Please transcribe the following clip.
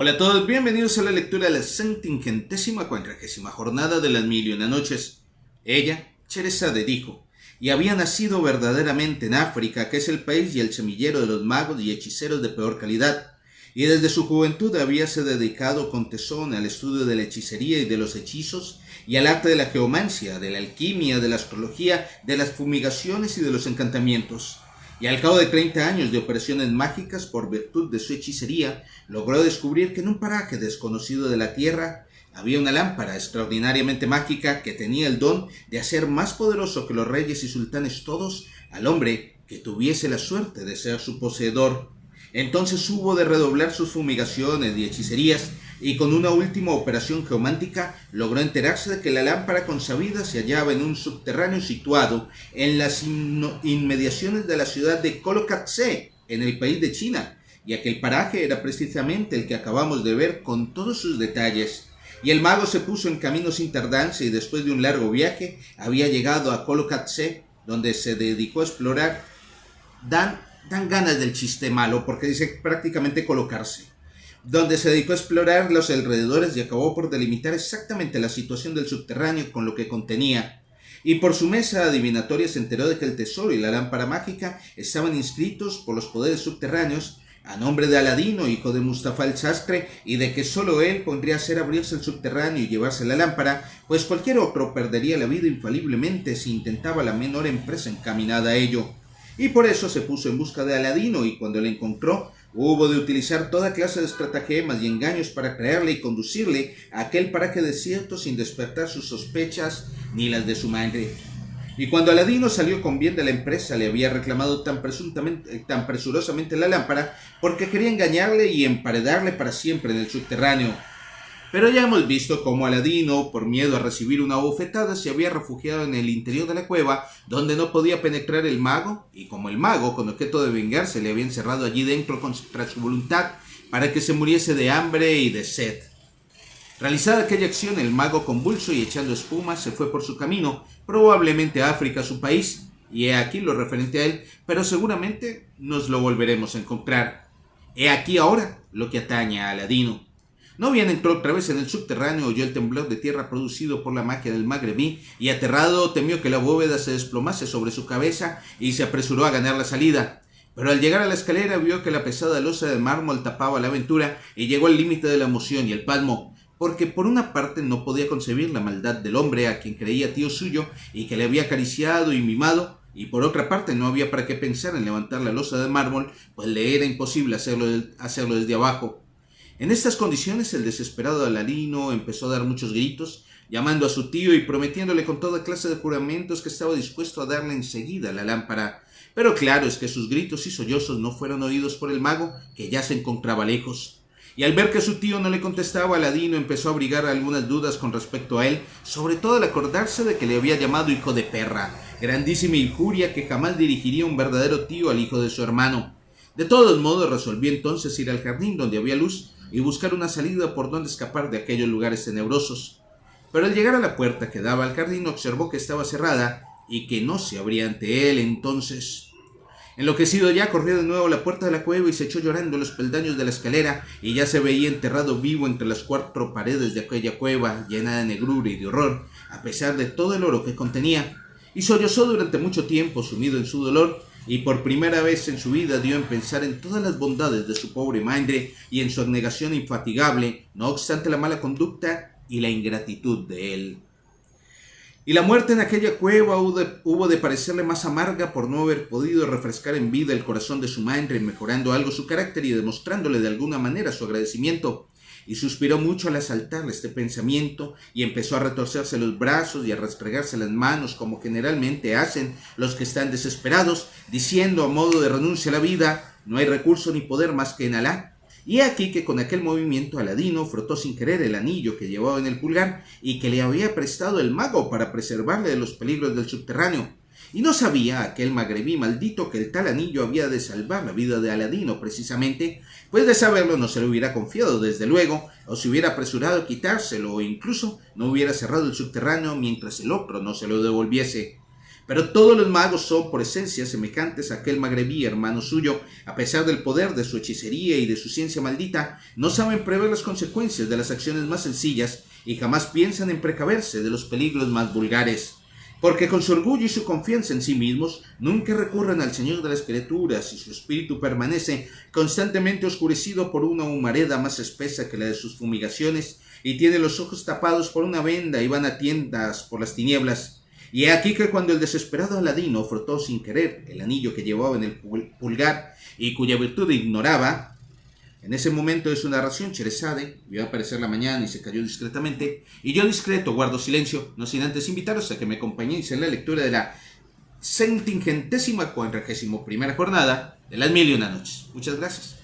Hola a todos, bienvenidos a la lectura de la 740ª jornada de las Mil y Una Noches. Ella, Sherezade, dijo, y había nacido verdaderamente en África, que es el país y el semillero de los magos y hechiceros de peor calidad, y desde su juventud habíase dedicado con tesón al estudio de la hechicería y de los hechizos, y al arte de la geomancia, de la alquimia, de la astrología, de las fumigaciones y de los encantamientos. Y al cabo de 30 años de operaciones mágicas, por virtud de su hechicería, logró descubrir que en un paraje desconocido de la tierra había una lámpara extraordinariamente mágica que tenía el don de hacer más poderoso que los reyes y sultanes todos al hombre que tuviese la suerte de ser su poseedor. Entonces hubo de redoblar sus fumigaciones y hechicerías, y con una última operación geomántica logró enterarse de que la lámpara consabida se hallaba en un subterráneo situado en las inmediaciones de la ciudad de Kolokatse, en el país de China, y aquel paraje era precisamente el que acabamos de ver con todos sus detalles. Y el mago se puso en camino sin tardanza, y después de un largo viaje había llegado a Kolokatse, donde se dedicó a explorar. Dan ganas del chiste malo, porque dice prácticamente colocarse, donde se dedicó a explorar los alrededores y acabó por delimitar exactamente la situación del subterráneo con lo que contenía. Y por su mesa adivinatoria se enteró de que el tesoro y la lámpara mágica estaban inscritos por los poderes subterráneos a nombre de Aladino, hijo de Mustafa el sastre, y de que solo él podría hacer abrirse el subterráneo y llevarse la lámpara, pues cualquier otro perdería la vida infaliblemente si intentaba la menor empresa encaminada a ello. Y por eso se puso en busca de Aladino, y cuando le encontró, hubo de utilizar toda clase de estratagemas y engaños para traerle y conducirle a aquel paraje desierto sin despertar sus sospechas ni las de su madre. Y cuando Aladino salió con bien de la empresa, le había reclamado tan presurosamente la lámpara, porque quería engañarle y emparedarle para siempre en el subterráneo. Pero ya hemos visto cómo Aladino, por miedo a recibir una bofetada, se había refugiado en el interior de la cueva, donde no podía penetrar el mago, y como el mago, con objeto de vengarse, le había encerrado allí dentro contra su voluntad, para que se muriese de hambre y de sed. Realizada aquella acción, el mago, convulso y echando espuma, se fue por su camino, probablemente a África, su país, y he aquí lo referente a él, pero seguramente nos lo volveremos a encontrar. He aquí ahora lo que atañe a Aladino. No bien entró otra vez en el subterráneo, oyó el temblor de tierra producido por la magia del magrebí, y aterrado temió que la bóveda se desplomase sobre su cabeza, y se apresuró a ganar la salida. Pero al llegar a la escalera vio que la pesada losa de mármol tapaba la aventura, y llegó al límite de la emoción y el pasmo, porque por una parte no podía concebir la maldad del hombre a quien creía tío suyo, y que le había acariciado y mimado, y por otra parte no había para qué pensar en levantar la losa de mármol, pues le era imposible hacerlo desde abajo. En estas condiciones el desesperado Aladino empezó a dar muchos gritos, llamando a su tío y prometiéndole con toda clase de juramentos que estaba dispuesto a darle enseguida la lámpara. Pero claro es que sus gritos y sollozos no fueron oídos por el mago, que ya se encontraba lejos. Y al ver que su tío no le contestaba, Aladino empezó a abrigar algunas dudas con respecto a él, sobre todo al acordarse de que le había llamado hijo de perra, grandísima injuria que jamás dirigiría un verdadero tío al hijo de su hermano. De todos modos resolvió entonces ir al jardín donde había luz y buscar una salida por donde escapar de aquellos lugares tenebrosos. Pero al llegar a la puerta que daba al jardín observó que estaba cerrada y que no se abría ante él. Entonces, enloquecido ya, corrió de nuevo a la puerta de la cueva y se echó llorando los peldaños de la escalera, y ya se veía enterrado vivo entre las 4 paredes de aquella cueva, llena de negrura y de horror, a pesar de todo el oro que contenía, y sollozó durante mucho tiempo, sumido en su dolor, y por primera vez en su vida dio en pensar en todas las bondades de su pobre madre y en su abnegación infatigable, no obstante la mala conducta y la ingratitud de él. Y la muerte en aquella cueva hubo de parecerle más amarga por no haber podido refrescar en vida el corazón de su madre, mejorando algo su carácter y demostrándole de alguna manera su agradecimiento. Y suspiró mucho al asaltarle este pensamiento, y empezó a retorcerse los brazos y a restregarse las manos, como generalmente hacen los que están desesperados, diciendo a modo de renuncia a la vida: no hay recurso ni poder más que en Alá. Y aquí que con aquel movimiento Aladino frotó sin querer el anillo que llevaba en el pulgar y que le había prestado el mago para preservarle de los peligros del subterráneo. Y no sabía aquel magrebí maldito que el tal anillo había de salvar la vida de Aladino precisamente, pues de saberlo no se lo hubiera confiado desde luego, o se hubiera apresurado a quitárselo, o incluso no hubiera cerrado el subterráneo mientras el otro no se lo devolviese. Pero todos los magos son por esencia semejantes a aquel magrebí hermano suyo. A pesar del poder de su hechicería y de su ciencia maldita, no saben prever las consecuencias de las acciones más sencillas y jamás piensan en precaverse de los peligros más vulgares. Porque con su orgullo y su confianza en sí mismos, nunca recurren al Señor de las criaturas y su espíritu permanece constantemente oscurecido por una humareda más espesa que la de sus fumigaciones y tiene los ojos tapados por una venda y van a tientas por las tinieblas. Y he aquí que cuando el desesperado Aladino frotó sin querer el anillo que llevaba en el pulgar y cuya virtud ignoraba, en ese momento de su narración Sherezade vio aparecer la mañana y se cayó discretamente, y yo discreto guardo silencio, no sin antes invitaros a que me acompañéis en la lectura de la 741ª jornada de las 1001 noches. Muchas gracias.